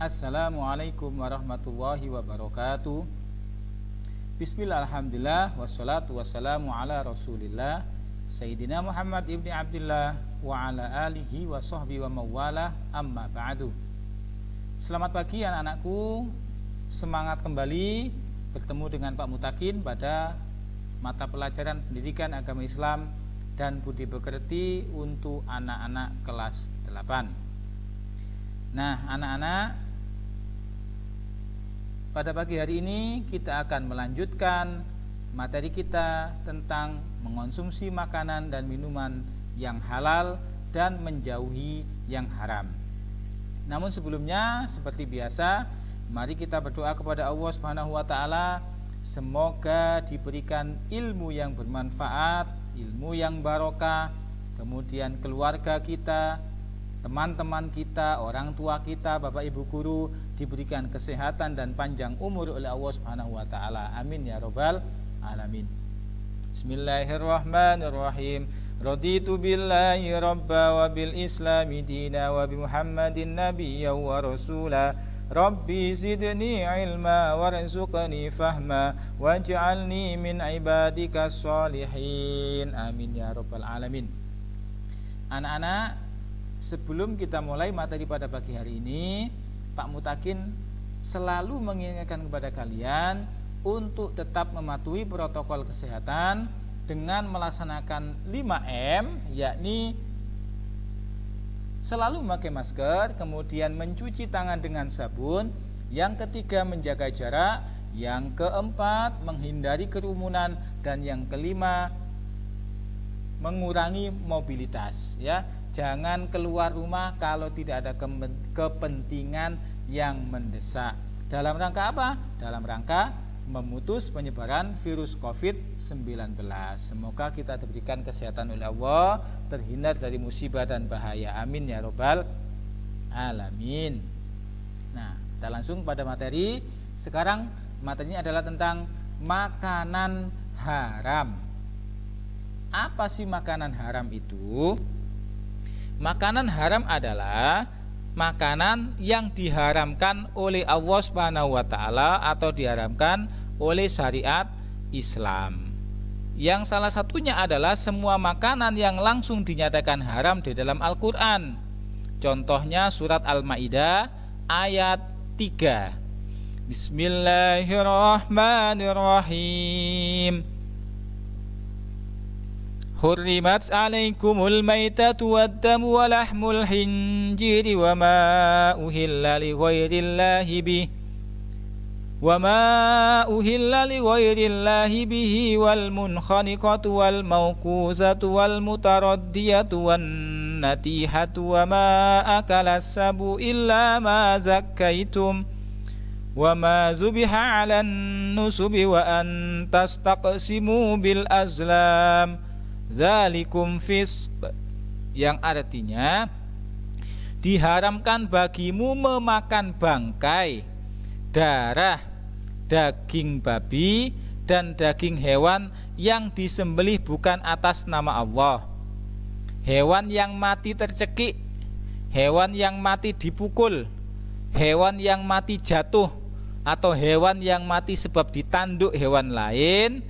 Assalamualaikum warahmatullahi wabarakatuh. Bismillah, alhamdulillah, wassalatu wassalamu ala rasulillah Sayyidina Muhammad ibni Abdillah wa ala alihi wa sahbihi wa mawalah, amma ba'du. Selamat pagi anak-anakku. Semangat kembali bertemu dengan Pak Mutakin pada mata pelajaran pendidikan agama Islam dan budi pekerti untuk anak-anak kelas 8. Nah, anak-anak, pada pagi hari ini kita akan melanjutkan materi kita tentang mengonsumsi makanan dan minuman yang halal dan menjauhi yang haram. Namun sebelumnya, seperti biasa, mari kita berdoa kepada Allah Subhanahu wa taala, semoga diberikan ilmu yang bermanfaat, ilmu yang barokah, kemudian keluarga kita, teman-teman kita, orang tua kita, bapak ibu guru diberikan kesehatan dan panjang umur oleh Allah Subhanahu wa taala. Amin ya rabbal alamin. Bismillahirrahmanirrahim. Raditu billahi rabba wa bil islami dina wa bi Muhammadin nabiyya wa rasula. Rabbi zidni ilma warzuqni fahma waj'alni min ibadikas sholihin. Amin ya rabbal alamin. Anak-anak, sebelum kita mulai materi pada pagi hari ini, Pak Mutakin selalu mengingatkan kepada kalian untuk tetap mematuhi protokol kesehatan dengan melaksanakan 5M, yakni selalu memakai masker, kemudian mencuci tangan dengan sabun, yang ketiga menjaga jarak, yang keempat menghindari kerumunan, dan yang kelima mengurangi mobilitas, ya. Jangan keluar rumah kalau tidak ada kepentingan yang mendesak. Dalam rangka apa? Dalam rangka memutus penyebaran virus COVID-19. Semoga kita diberikan kesehatan oleh Allah, terhindar dari musibah dan bahaya. Amin ya rabbal alamin. Nah, kita langsung pada materi. Sekarang materinya adalah tentang makanan haram. Apa sih makanan haram itu? Makanan haram adalah makanan yang diharamkan oleh Allah Subhanahu wa taala atau diharamkan oleh syariat Islam. Yang salah satunya adalah semua makanan yang langsung dinyatakan haram di dalam Al-Qur'an. Contohnya surat Al-Maidah ayat 3. Bismillahirrahmanirrahim. Hurrimat alaikumul maitatu waddamu wa lahmul hinjiri wa ma uhilla li ghairillahi bih bihi wal munkhaniqatu wal mawquzatu wal mutaraddiyatu wan natihatu wa ma akalas sabu illa ma zakkaitum wa ma zubiha 'alan nusubi wa an tastaqsimu bil azlam zalikum fisq, yang artinya diharamkan bagimu memakan bangkai, darah, daging babi dan daging hewan yang disembelih bukan atas nama Allah, hewan yang mati tercekik, hewan yang mati dipukul, hewan yang mati jatuh atau hewan yang mati sebab ditanduk hewan lain,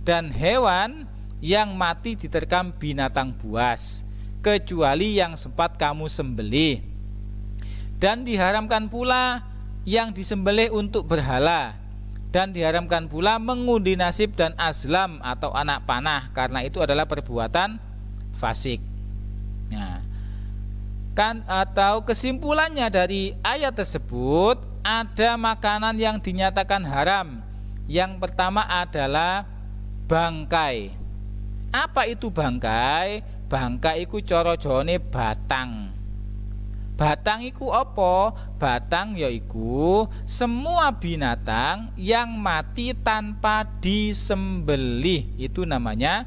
dan hewan yang mati diterkam binatang buas, kecuali yang sempat kamu sembelih. Dan diharamkan pula yang disembelih untuk berhala, dan diharamkan pula mengundi nasib dan azlam atau anak panah, karena itu adalah perbuatan fasik. Nah, atau kesimpulannya dari ayat tersebut, ada makanan yang dinyatakan haram. Yang pertama adalah bangkai. Apa itu bangkai? Bangkai iku cara jane batang. Batang iku apa? Batang yaiku semua binatang yang mati tanpa disembelih, itu namanya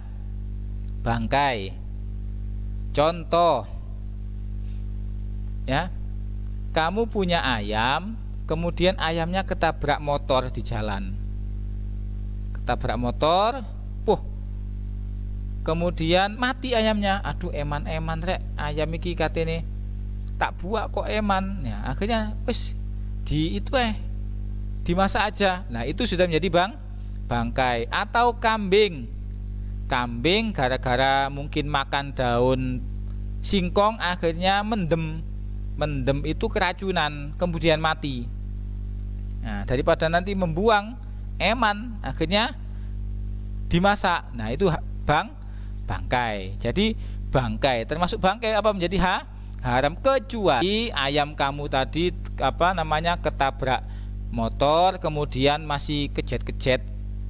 bangkai. Contoh, ya, kamu punya ayam, kemudian ayamnya ketabrak motor di jalan. Ketabrak motor, kemudian mati ayamnya. Aduh, eman rek, ayam iki katene tak buak kok eman. Ya, akhirnya wis dimasak aja. Nah, itu sudah menjadi bangkai. Atau kambing gara-gara mungkin makan daun singkong akhirnya mendem itu keracunan kemudian mati. Nah, daripada nanti membuang eman akhirnya dimasak. Nah, itu bangkai. Jadi bangkai termasuk bangkai apa menjadi haram, kecuali ayam kamu tadi ketabrak motor kemudian masih kejet-kejet,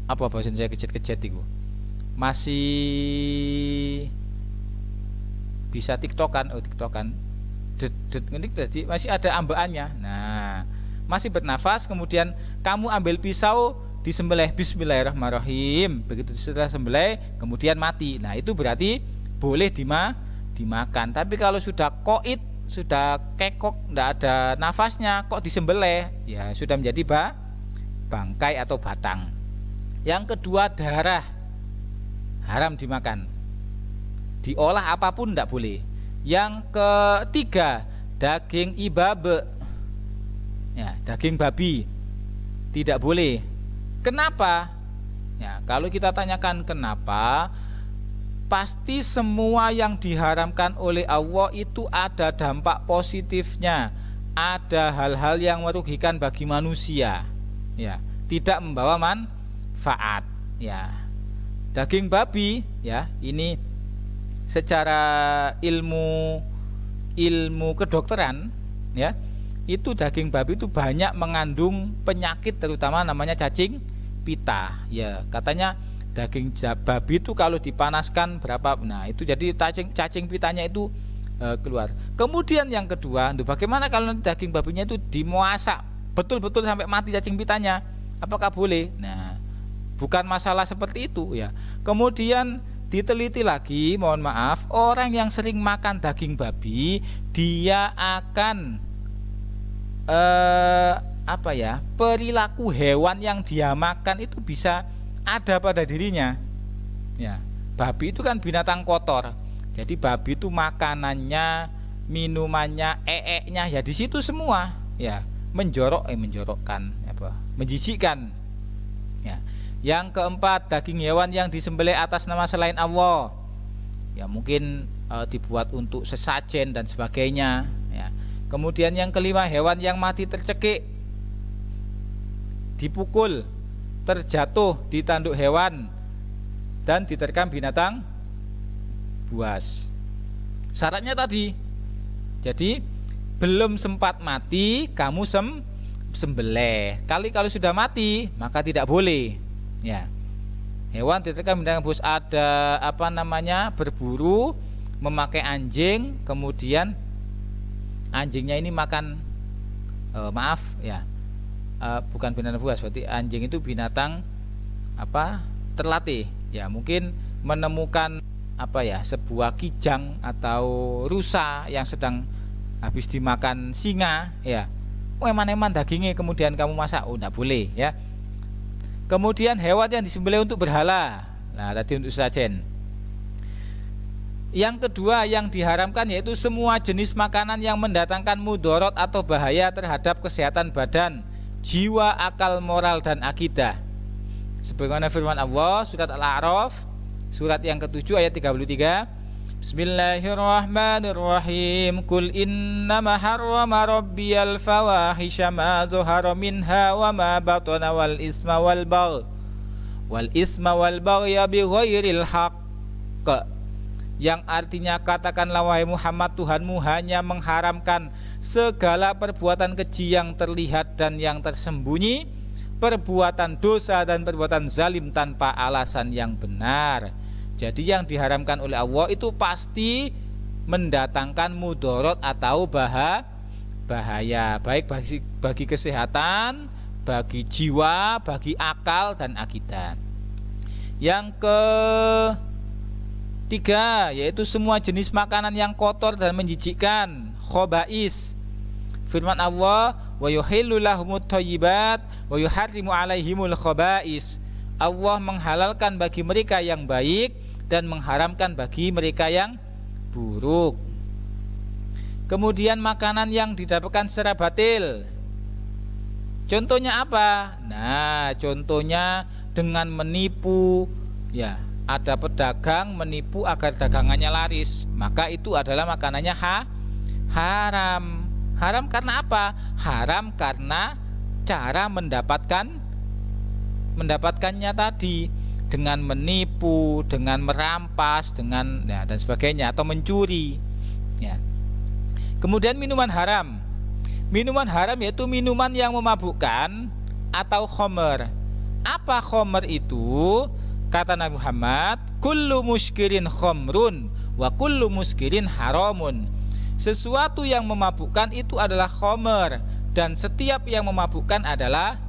apa bahasa saya kejet-kejet itu, masih bisa tiktokan masih ada ambeannya. Nah, masih bernafas, kemudian kamu ambil pisau disembelih, bismillahirrahmanirrahim, begitu sudah sembelih kemudian mati. Nah, itu berarti boleh dimakan. Tapi kalau sudah koit, sudah kekok, tidak ada nafasnya, kok disembelih, ya sudah menjadi bangkai atau batang. Yang kedua, darah haram dimakan, diolah apapun tidak boleh. Yang ketiga, daging ibabe, ya, daging babi tidak boleh. Kenapa? Ya, kalau kita tanyakan kenapa, pasti semua yang diharamkan oleh Allah itu ada dampak positifnya, ada hal-hal yang merugikan bagi manusia, ya, tidak membawa manfaat. Ya, daging babi, ya, ini secara ilmu kedokteran, ya, itu daging babi itu banyak mengandung penyakit, terutama namanya cacing pita. Ya, katanya daging babi itu kalau dipanaskan berapa, nah itu jadi cacing pitanya itu keluar. Kemudian yang kedua, bagaimana kalau daging babinya itu dimasak betul-betul sampai mati cacing pitanya, apakah boleh? Nah, bukan masalah seperti itu, ya. Kemudian diteliti lagi, mohon maaf, orang yang sering makan daging babi, dia akan perilaku hewan yang dia makan itu bisa ada pada dirinya. Ya, babi itu kan binatang kotor. Jadi babi itu makanannya, minumannya, eeknya ya di situ semua, ya, menjorokkan, menjijikkan. Ya. Yang keempat, daging hewan yang disembelih atas nama selain Allah, ya, mungkin dibuat untuk sesajen dan sebagainya, ya. Kemudian yang kelima, hewan yang mati tercekik, dipukul, terjatuh di tanduk hewan, dan diterkam binatang buas. Syaratnya tadi, jadi belum sempat mati kamu sembelih. Kalau sudah mati maka tidak boleh. Ya, hewan diterkam binatang buas, ada berburu memakai anjing, kemudian anjingnya ini makan bukan binatang buas, berarti anjing itu binatang terlatih, ya, mungkin menemukan sebuah kijang atau rusa yang sedang habis dimakan singa, ya, eman-eman dagingnya kemudian kamu masak, tidak boleh, ya. Kemudian hewan yang disembelih untuk berhala, nah tadi untuk sajen. Yang kedua yang diharamkan yaitu semua jenis makanan yang mendatangkan mudorot atau bahaya terhadap kesehatan badan, jiwa, akal, moral, dan akidah. Sebagaimana firman Allah surat Al-A'raf surat yang ke-7 ayat 33, Bismillahirrahmanirrahim. Qul innama harrama rabbiyal fawahisha ma zuhara minha wa ma batana wal isma wal baghya bighairil haqq. Yang artinya, katakanlah wahai Muhammad, Tuhanmu hanya mengharamkan segala perbuatan keji yang terlihat dan yang tersembunyi, perbuatan dosa dan perbuatan zalim tanpa alasan yang benar. Jadi yang diharamkan oleh Allah itu pasti mendatangkan mudorot atau bahaya, baik bagi kesehatan, bagi jiwa, bagi akal dan akidah. Yang ketiga yaitu semua jenis makanan yang kotor dan menjijikkan, khobais. Firman Allah, wa yuhillu lahumut thayyibat wa yuharrimu alaihimul khobais. Allah menghalalkan bagi mereka yang baik dan mengharamkan bagi mereka yang buruk. Kemudian makanan yang didapatkan secara batil, Contohnya apa? Nah, contohnya dengan menipu, ya. Ada pedagang menipu agar dagangannya laris, maka itu adalah makanannya haram. Haram karena apa? Haram karena cara mendapatkannya tadi, dengan menipu, dengan merampas, dengan dan sebagainya, atau mencuri. Ya. Kemudian minuman haram. Minuman haram yaitu minuman yang memabukkan atau khomer. Apa khomer itu? Kata Nabi Muhammad, kullu muskirin khomrun wa kullu muskirin haramun. Sesuatu yang memabukkan itu adalah khomer, dan setiap yang memabukkan adalah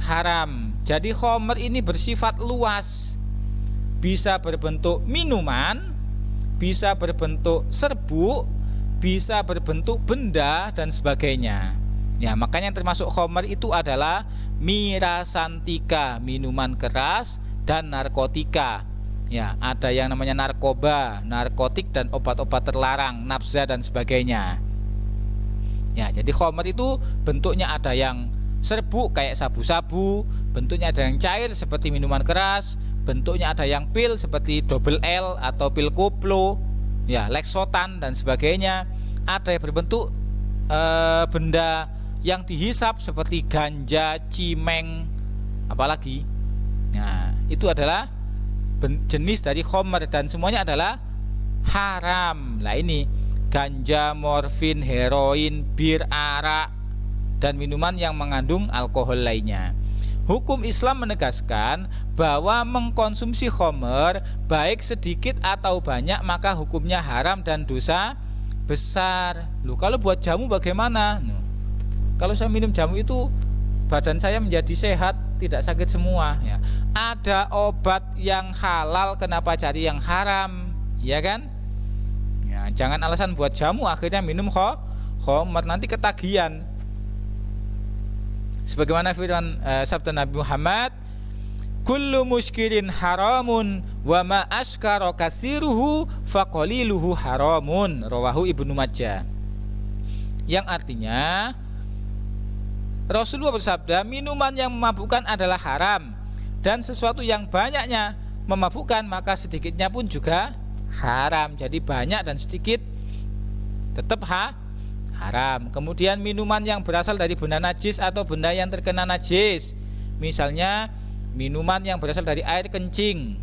haram. Jadi khomer ini bersifat luas, bisa berbentuk minuman, bisa berbentuk serbuk, bisa berbentuk benda dan sebagainya. Ya, makanya yang termasuk khomer itu adalah mirasantika, minuman keras, dan narkotika. Ya, ada yang namanya narkoba, narkotik, dan obat-obat terlarang, nafza dan sebagainya. Ya, jadi khomer itu bentuknya ada yang serbuk kayak sabu-sabu, bentuknya ada yang cair seperti minuman keras, bentuknya ada yang pil seperti double L atau pil koplo, ya, leksotan dan sebagainya. Ada yang berbentuk benda yang dihisap seperti ganja, cimeng, apalagi. Nah, itu adalah jenis dari khomer dan semuanya adalah haram. Lah ini ganja, morfin, heroin, bir, arak, dan minuman yang mengandung alkohol lainnya. Hukum Islam menegaskan bahwa mengkonsumsi khomer baik sedikit atau banyak maka hukumnya haram dan dosa besar. Loh, kalau buat jamu bagaimana? Kalau saya minum jamu itu badan saya menjadi sehat, tidak sakit semua, ya. Ada obat yang halal, kenapa cari yang haram, ya kan? Ya, jangan alasan buat jamu akhirnya minum khomer, nanti ketagihan. Sebagaimana firman sabda Nabi Muhammad, kullu muskirin haramun wa ma askara kasiruhu faqaliluhu haramun, rawahu Ibnu Majah. Yang artinya Rasulullah bersabda, minuman yang memabukkan adalah haram, dan sesuatu yang banyaknya memabukkan maka sedikitnya pun juga haram. Jadi banyak dan sedikit tetap haram. Kemudian minuman yang berasal dari benda najis atau benda yang terkena najis, misalnya minuman yang berasal dari air kencing,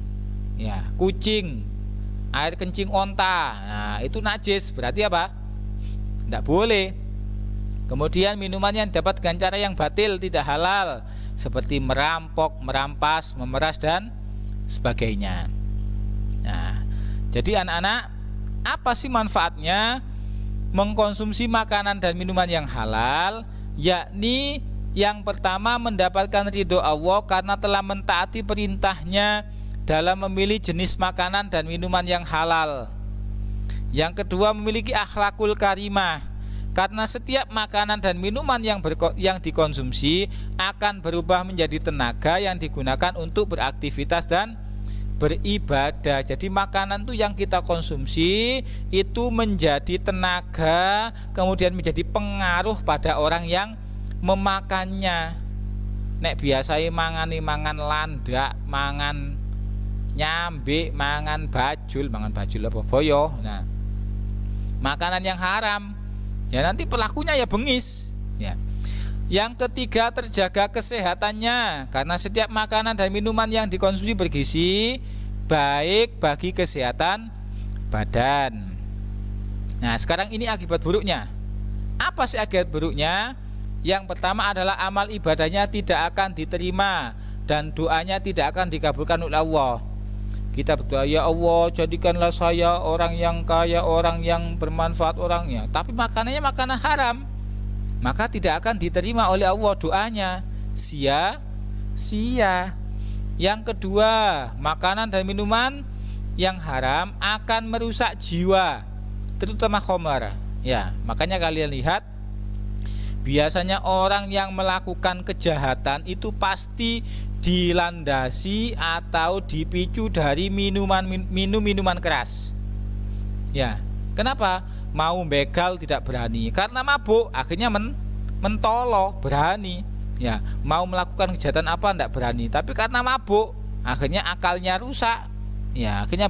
ya, kucing, air kencing onta, nah itu najis, berarti apa? Tidak boleh. Kemudian minuman yang dapat dengan cara yang batil, tidak halal, seperti merampok, merampas, memeras dan sebagainya. Nah, jadi anak-anak, apa sih manfaatnya mengkonsumsi makanan dan minuman yang halal? Yakni yang pertama, mendapatkan ridho Allah karena telah mentaati perintahnya dalam memilih jenis makanan dan minuman yang halal. Yang kedua, memiliki akhlakul karimah, karena setiap makanan dan minuman yang dikonsumsi akan berubah menjadi tenaga yang digunakan untuk beraktivitas dan beribadah. Jadi makanan itu yang kita konsumsi itu menjadi tenaga, kemudian menjadi pengaruh pada orang yang memakannya. Nek biasanya mangan landak, mangan nyambe, mangan bajul apa boyo. Nah, makanan yang haram, ya nanti pelakunya ya bengis, ya. Yang ketiga, terjaga kesehatannya, karena setiap makanan dan minuman yang dikonsumsi bergizi, baik bagi kesehatan badan. Nah, sekarang ini akibat buruknya. Apa sih akibat buruknya? Yang pertama adalah amal ibadahnya tidak akan diterima dan doanya tidak akan dikabulkan oleh Allah. Kita berdoa, ya Allah, jadikanlah saya orang yang kaya, orang yang bermanfaat orangnya, tapi makanannya makanan haram, maka tidak akan diterima oleh Allah doanya, sia-sia. Yang kedua, makanan dan minuman yang haram akan merusak jiwa, terutama khomer. Ya, makanya kalian lihat, biasanya orang yang melakukan kejahatan itu pasti dilandasi atau dipicu dari minuman keras. Ya, kenapa? Mau begal tidak berani, karena mabuk akhirnya mentolo berani. Ya, mau melakukan kejahatan apa ndak berani, tapi karena mabuk akhirnya akalnya rusak. Ya, akhirnya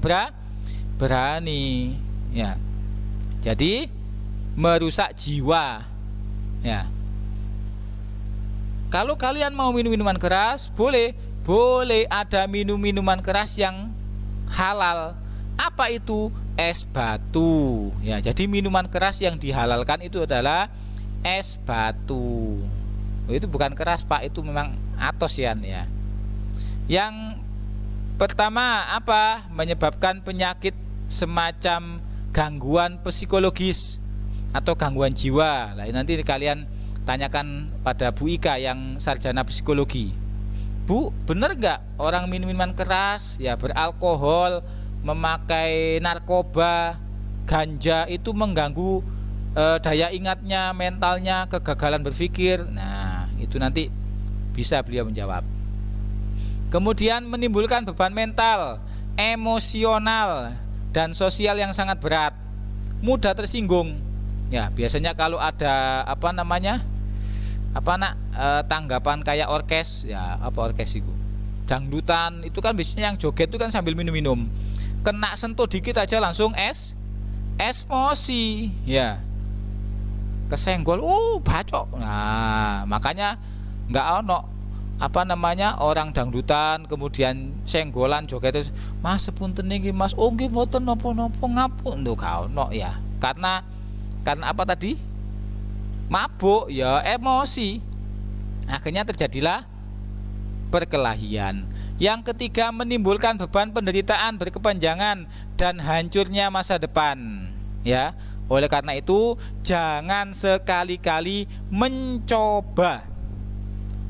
berani. Ya. Jadi merusak jiwa. Ya. Kalau kalian mau minum minuman keras, boleh ada minuman keras yang halal. Apa itu? Es batu. Ya, jadi minuman keras yang dihalalkan itu adalah es batu. Itu bukan keras, Pak, itu memang atos ya. Yang pertama apa? Menyebabkan penyakit semacam gangguan psikologis atau gangguan jiwa. Nah, nanti kalian tanyakan pada Bu Ika yang sarjana psikologi. Bu, benar nggak orang minum minuman keras, ya beralkohol, memakai narkoba, ganja itu mengganggu daya ingatnya, mentalnya, kegagalan berpikir? Nah, itu nanti bisa beliau menjawab. Kemudian menimbulkan beban mental, emosional, dan sosial yang sangat berat, mudah tersinggung. Ya, biasanya kalau ada tanggapan kayak orkes, ya apa orkes itu, dangdutan, itu kan biasanya yang joget itu kan sambil minum-minum, kena sentuh dikit aja langsung emosi, ya kesenggol, bacok. Nah, makanya nggak ono orang dangdutan kemudian senggolan joget terus, Mas sepunten niki Mas, nggih mboten napa-napa ngapun, lho gak ono ya, karena apa tadi? Mabuk, ya emosi. Akhirnya terjadilah perkelahian. Yang ketiga, menimbulkan beban penderitaan berkepanjangan dan hancurnya masa depan. Ya, oleh karena itu jangan sekali-kali mencoba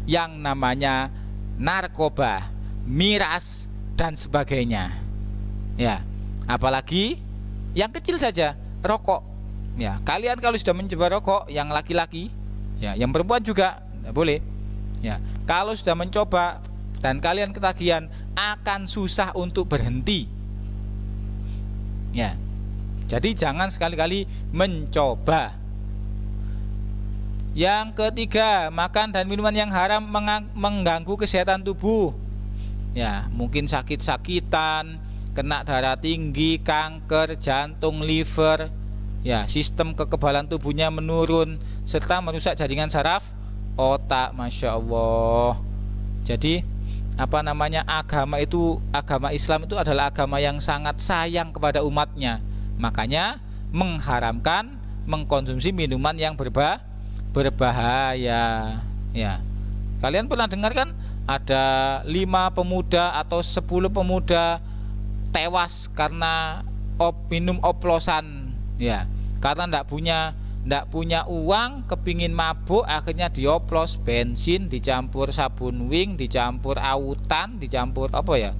yang namanya narkoba, miras dan sebagainya. Ya, apalagi yang kecil saja, rokok. Ya, kalian kalau sudah mencoba rokok, yang laki-laki, ya, yang perempuan juga boleh. Ya, kalau sudah mencoba dan kalian ketagihan, akan susah untuk berhenti. Ya, jadi jangan sekali-kali mencoba. Yang ketiga, makan dan minuman yang haram mengganggu kesehatan tubuh. Ya, mungkin sakit-sakitan, kena darah tinggi, kanker, jantung, liver. Ya, sistem kekebalan tubuhnya menurun serta merusak jaringan saraf otak. Masya Allah. Jadi agama Islam itu adalah agama yang sangat sayang kepada umatnya. Makanya mengharamkan mengkonsumsi minuman yang berbahaya. Ya, kalian pernah dengar kan ada 5 pemuda atau 10 pemuda tewas karena minum oplosan. Ya, karena ndak punya uang, kepingin mabuk, akhirnya dioplos bensin dicampur sabun wing, dicampur autan, dicampur apa ya?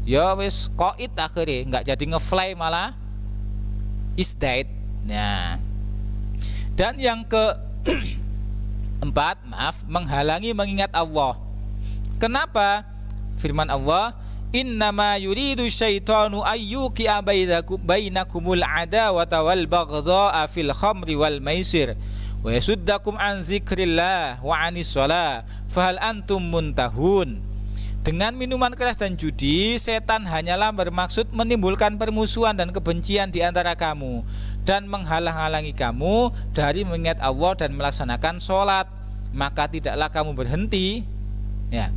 Ya wis koit, akhirnya nggak jadi ngefly, malah is dead. Nah, dan yang keempat, menghalangi mengingat Allah. Kenapa? Firman Allah, innama yuridu syaitanu ayyuqi'a bainakumul adawata wal baghdha'a fil khamri wal maisir wa yasuddakum an zikrillah wa anis shalah fahal antum muntahun. Dengan minuman keras dan judi, setan hanyalah bermaksud menimbulkan permusuhan dan kebencian di antara kamu dan menghalang-halangi kamu dari mengingat Allah dan melaksanakan sholat. Maka tidaklah kamu berhenti. Ya,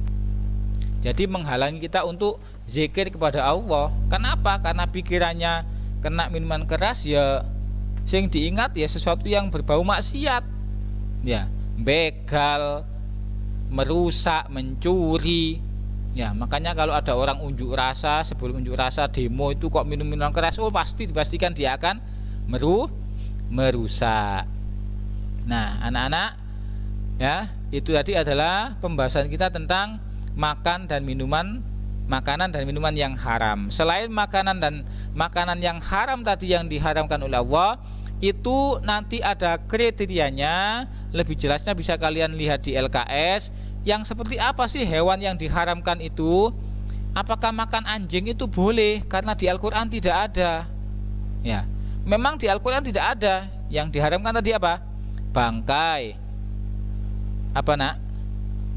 jadi menghalangi kita untuk zikir kepada Allah. Kenapa? Karena pikirannya kena minuman keras, ya sing diingat ya sesuatu yang berbau maksiat. Ya, begal, merusak, mencuri. Ya, makanya kalau ada orang unjuk rasa, sebelum unjuk rasa demo itu kok minum minuman keras, pasti dipastikan dia akan merusak. Nah, anak-anak, ya, itu tadi adalah pembahasan kita tentang makanan dan minuman yang haram. Selain makanan yang haram tadi yang diharamkan oleh Allah, itu nanti ada kriterianya. Lebih jelasnya bisa kalian lihat di LKS. Yang seperti apa sih hewan yang diharamkan itu? Apakah makan anjing itu boleh? Karena di Al-Quran tidak ada. Ya, memang di Al-Quran tidak ada. Yang diharamkan tadi apa? Bangkai. Apa nak?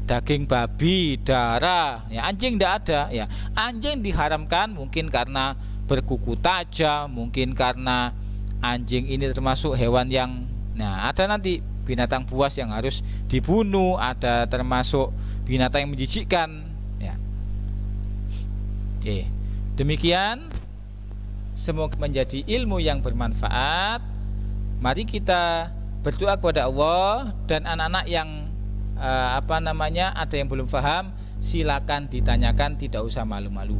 daging babi, darah, ya anjing tidak ada, ya. Anjing diharamkan mungkin karena berkuku tajam, mungkin karena anjing ini termasuk hewan yang, nah ada nanti binatang buas yang harus dibunuh, ada termasuk binatang yang menjijikkan, ya. Oke. Demikian, semoga menjadi ilmu yang bermanfaat. Mari kita berdoa kepada Allah, dan anak-anak yang ada yang belum paham, silakan ditanyakan, tidak usah malu-malu.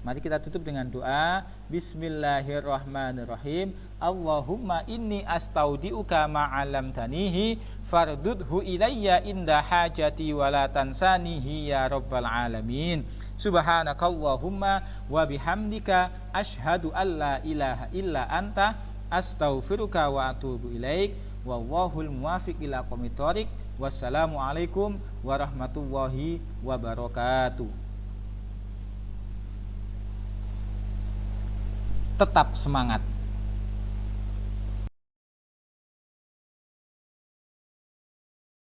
Mari kita tutup dengan doa. Bismillahirrahmanirrahim. Allahumma inni astaudiuka ma'alamtanihi fardudhu ilayya inda hajati wa la tansanihi ya rabbal alamin. Subhanakallahumma wa bihamdika asyhadu an la ilaha illa anta astaghfiruka wa atubu ilaik. Wallahul muwaffiq ila aqwamit thoriq. Wassalamualaikum warahmatullahi wabarakatuh. Tetap semangat.